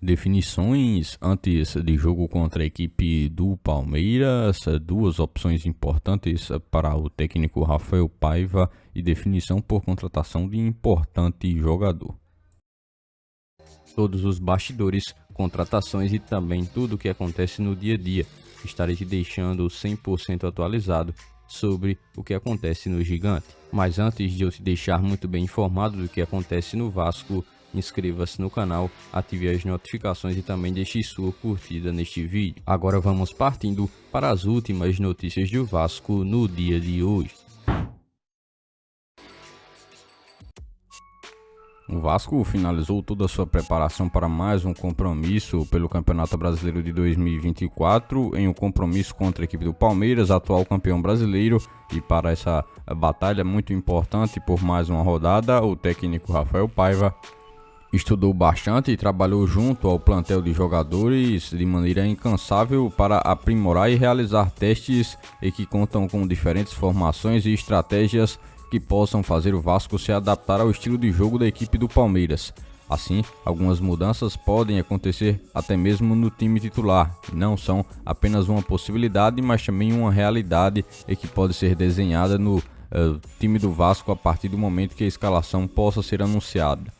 Definições antes de jogo contra a equipe do Palmeiras, duas opções importantes para o técnico Rafael Paiva e definição por contratação de importante jogador. Todos os bastidores, contratações e também tudo o que acontece no dia a dia. Estarei te deixando 100% atualizado sobre o que acontece no Gigante. Mas antes de eu te deixar muito bem informado do que acontece no Vasco, inscreva-se no canal, ative as notificações e também deixe sua curtida neste vídeo. Agora vamos partindo para as últimas notícias do Vasco no dia de hoje. O Vasco finalizou toda a sua preparação para mais um compromisso pelo Campeonato Brasileiro de 2024, em um compromisso contra a equipe do Palmeiras, atual campeão brasileiro, e para essa batalha muito importante por mais uma rodada, o técnico Rafael Paiva estudou bastante e trabalhou junto ao plantel de jogadores de maneira incansável para aprimorar e realizar testes e que contam com diferentes formações e estratégias que possam fazer o Vasco se adaptar ao estilo de jogo da equipe do Palmeiras. Assim, algumas mudanças podem acontecer até mesmo no time titular, e não são apenas uma possibilidade, mas também uma realidade e que pode ser desenhada no time do Vasco a partir do momento que a escalação possa ser anunciada.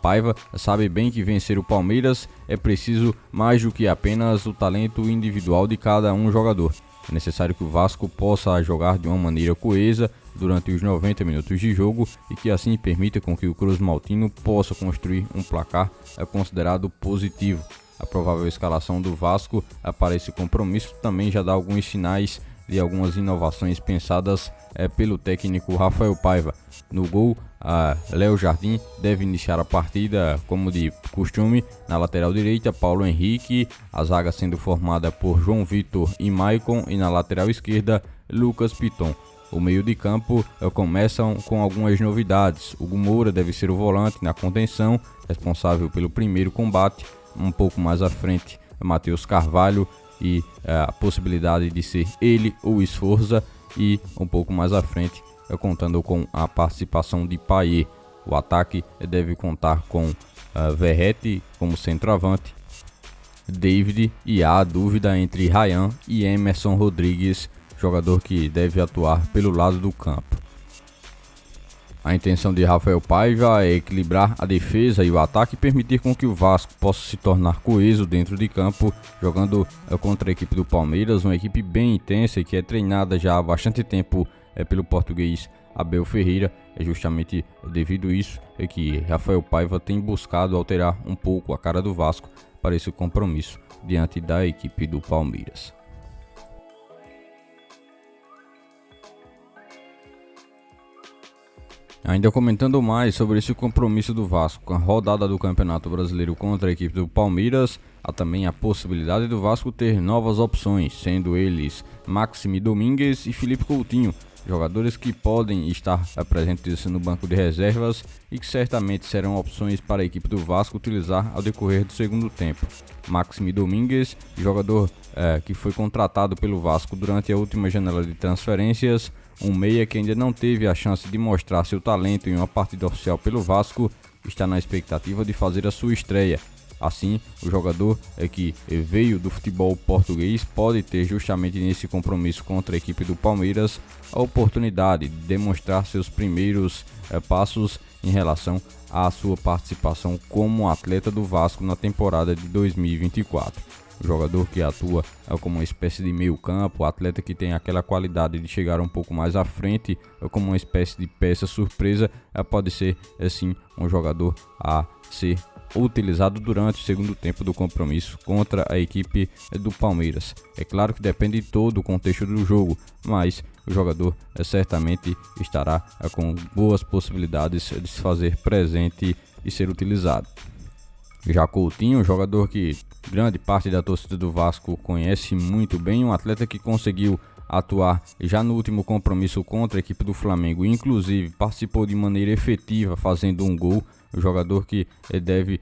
Paiva sabe bem que vencer o Palmeiras é preciso mais do que apenas o talento individual de cada jogador. É necessário que o Vasco possa jogar de uma maneira coesa durante os 90 minutos de jogo e que assim permita com que o Cruz Maltino possa construir um placar considerado positivo. A provável escalação do Vasco para esse compromisso também já dá alguns sinais de algumas inovações pensadas pelo técnico Rafael Paiva. No gol, Léo Jardim deve iniciar a partida como de costume. Na lateral direita, Paulo Henrique, a zaga sendo formada por João Vitor e Maicon, e na lateral esquerda, Lucas Piton. O meio de campo começam com algumas novidades. Hugo Moura deve ser o volante na contenção, responsável pelo primeiro combate. Um pouco mais à frente, Matheus Carvalho, e a possibilidade de ser ele ou Esforza, e um pouco mais à frente contando com a participação de Payet. O ataque deve contar com Verratti como centroavante, David, e há dúvida entre Ryan e Emerson Rodrigues, jogador que deve atuar pelo lado do campo. A intenção de Rafael Paiva é equilibrar a defesa e o ataque e permitir com que o Vasco possa se tornar coeso dentro de campo, jogando contra a equipe do Palmeiras, uma equipe bem intensa e que é treinada já há bastante tempo pelo português Abel Ferreira. É justamente devido a isso que Rafael Paiva tem buscado alterar um pouco a cara do Vasco para esse compromisso diante da equipe do Palmeiras. Ainda comentando mais sobre esse compromisso do Vasco com a rodada do Campeonato Brasileiro contra a equipe do Palmeiras, há também a possibilidade do Vasco ter novas opções, sendo eles Maxime Domingues e Felipe Coutinho, jogadores que podem estar presentes no banco de reservas e que certamente serão opções para a equipe do Vasco utilizar ao decorrer do segundo tempo. Maxime Domingues, jogador que foi contratado pelo Vasco durante a última janela de transferências, um meia que ainda não teve a chance de mostrar seu talento em uma partida oficial pelo Vasco, está na expectativa de fazer a sua estreia. Assim, o jogador que veio do futebol português pode ter justamente nesse compromisso contra a equipe do Palmeiras a oportunidade de demonstrar seus primeiros passos em relação à sua participação como atleta do Vasco na temporada de 2024. O jogador que atua como uma espécie de meio campo, atleta que tem aquela qualidade de chegar um pouco mais à frente, como uma espécie de peça surpresa, pode ser assim um jogador a ser utilizado durante o segundo tempo do compromisso contra a equipe do Palmeiras. É claro que depende de todo o contexto do jogo, mas o jogador certamente estará com boas possibilidades de se fazer presente e ser utilizado. Já Coutinho, um jogador que grande parte da torcida do Vasco conhece muito bem, um atleta que conseguiu atuar já no último compromisso contra a equipe do Flamengo, inclusive participou de maneira efetiva fazendo um gol. O jogador que deve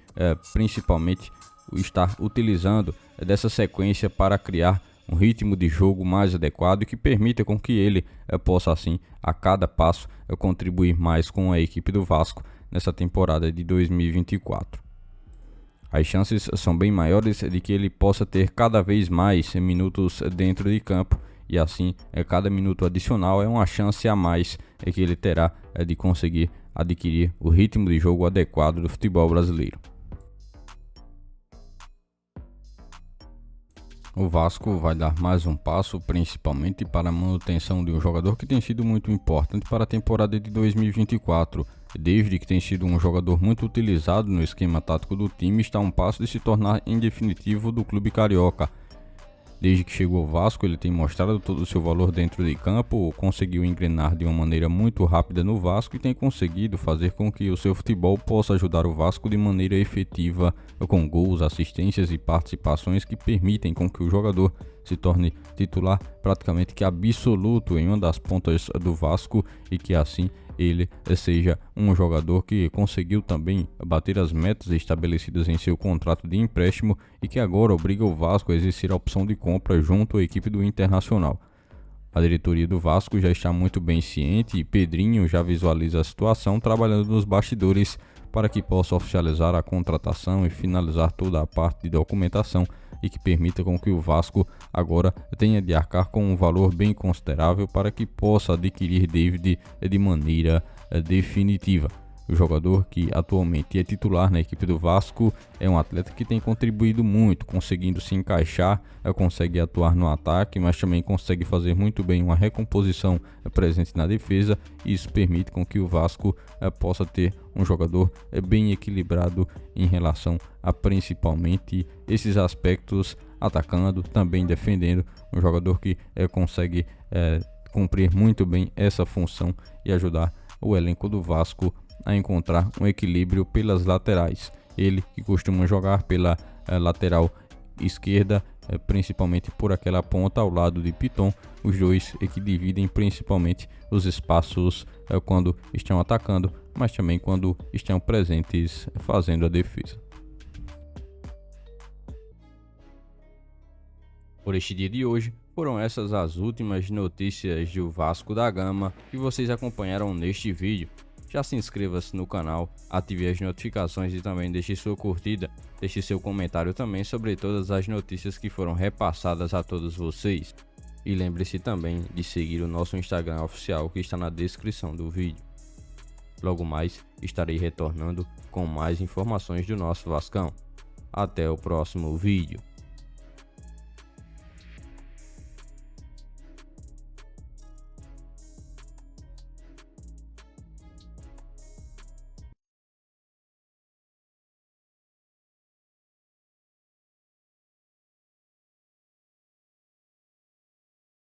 principalmente estar utilizando dessa sequência para criar um ritmo de jogo mais adequado e que permita com que ele possa assim a cada passo contribuir mais com a equipe do Vasco nessa temporada de 2024. As chances são bem maiores de que ele possa ter cada vez mais minutos dentro de campo, e assim cada minuto adicional é uma chance a mais que ele terá de conseguir adquirir o ritmo de jogo adequado do futebol brasileiro. O Vasco vai dar mais um passo, principalmente para a manutenção de um jogador que tem sido muito importante para a temporada de 2024. Desde que tem sido um jogador muito utilizado no esquema tático do time, está a um passo de se tornar em definitivo do clube carioca. Desde que chegou ao Vasco, ele tem mostrado todo o seu valor dentro de campo, conseguiu engrenar de uma maneira muito rápida no Vasco e tem conseguido fazer com que o seu futebol possa ajudar o Vasco de maneira efetiva, com gols, assistências e participações que permitem com que o jogador se torne titular praticamente que absoluto em uma das pontas do Vasco, e que assim ele seja um jogador que conseguiu também bater as metas estabelecidas em seu contrato de empréstimo e que agora obriga o Vasco a exercer a opção de compra junto à equipe do Internacional. A diretoria do Vasco já está muito bem ciente e Pedrinho já visualiza a situação, trabalhando nos bastidores para que possa oficializar a contratação e finalizar toda a parte de documentação, e que permita com que o Vasco agora tenha de arcar com um valor bem considerável para que possa adquirir David de maneira definitiva. O jogador, que atualmente é titular na equipe do Vasco, é um atleta que tem contribuído muito, conseguindo se encaixar, consegue atuar no ataque, mas também consegue fazer muito bem uma recomposição presente na defesa, e isso permite com que o Vasco possa ter um jogador bem equilibrado em relação a principalmente esses aspectos, atacando, também defendendo, um jogador que consegue cumprir muito bem essa função e ajudar o elenco do Vasco a encontrar um equilíbrio pelas laterais. Ele que costuma jogar pela lateral esquerda, principalmente por aquela ponta ao lado de Piton, os dois que dividem principalmente os espaços quando estão atacando, mas também quando estão presentes fazendo a defesa. Por este dia de hoje, foram essas as últimas notícias do Vasco da Gama que vocês acompanharam neste vídeo. Já se inscreva-se no canal, ative as notificações e também deixe sua curtida, deixe seu comentário também sobre todas as notícias que foram repassadas a todos vocês. E lembre-se também de seguir o nosso Instagram oficial, que está na descrição do vídeo. Logo mais estarei retornando com mais informações do nosso Vascão. Até o próximo vídeo.